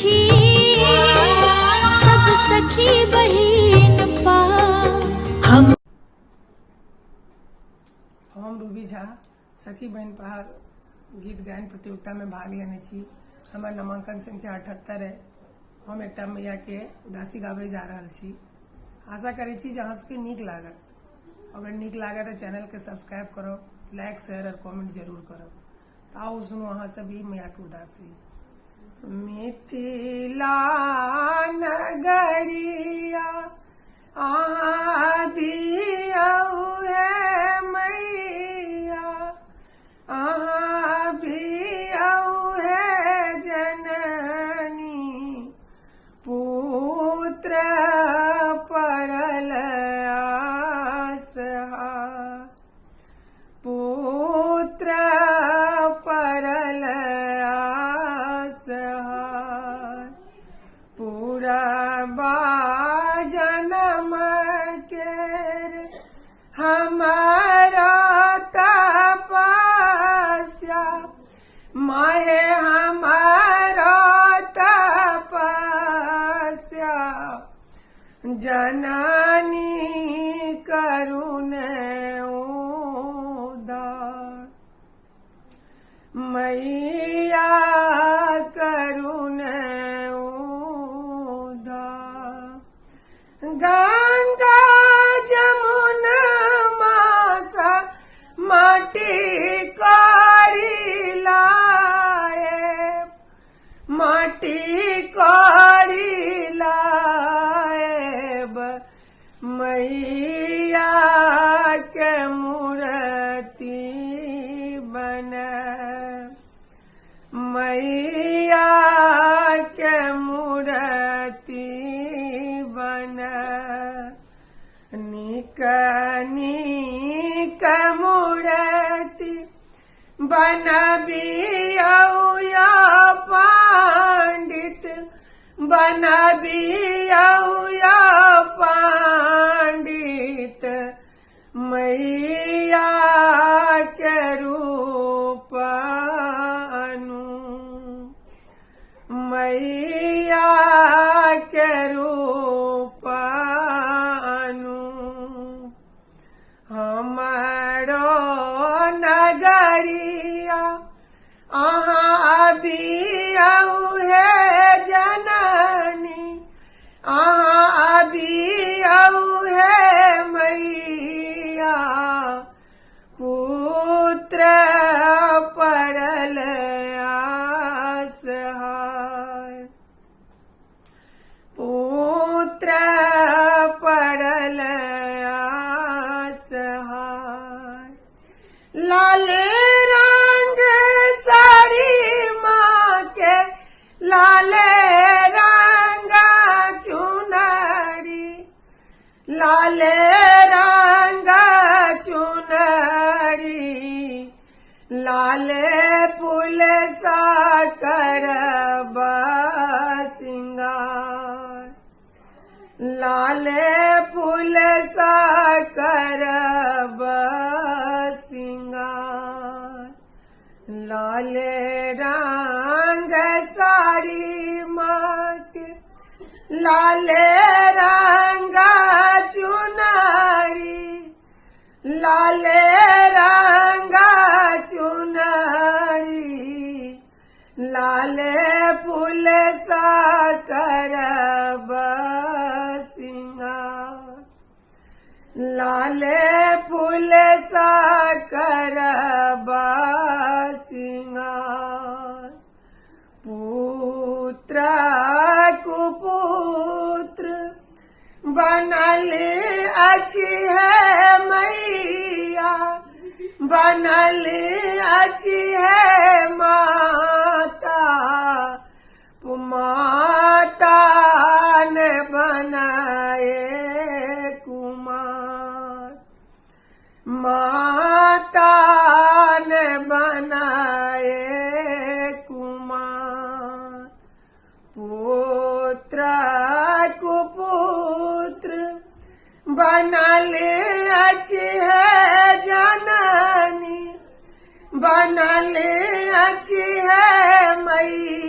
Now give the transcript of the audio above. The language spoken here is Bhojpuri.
छी सब सखी बहिन पा हम रूबी झा सखी बहन पहाड़ गीत गायन प्रतियोगिता में भाग लेने छी। हमार नामांकन संख्या 78 है। हम एक मैया के उदासी गावे जा रहा छी। आशा करे छी जहाँ सबके नीक लागत। अगर नीक लागत तो चैनल के सब्सक्राइब करो, लाइक शेयर और कमेंट जरूर करो। आओ सुनो अहाँ सभी मैया के उदासी। मिथिला नगरिया हमारा तपस्या माहे हमारा तपस्या जननी करुण उदार मैया करुण उदार गंगा जमुना माटी कारी लाए मैया के मूर्ति बने मैया के मूर्ति बने निक मूर्ति बनबिया पंडित बनबिया पंडित मैया के रूप मैया के रूप हमारो नगरिया अहाँ बियाऊ है जननी अहाँ बियाऊ है मैया पुत्र पड़ल आसहाय पुत्र पड़ल आसहाय लाले रंग साड़ी माँ के लाले रंग चुनरी लाले रंग चुनरी लाले फूल सा करब सिंगार लाले फूल सा करब सिंगार लाले रंग साड़ी माँ के लाले रंग चुनरी लाले रंग चुनरी लाले फूल सा करब सिंगार लाले फूल सा करब सिंगार पुत्र कुपुत्र बनल अछि है मैया बनल अछि है माता माता ने बनाए कुमार माता ने बनाए कुमार पुत्र कुपुत्र बनल अछि है जननी बनल अछि है मैया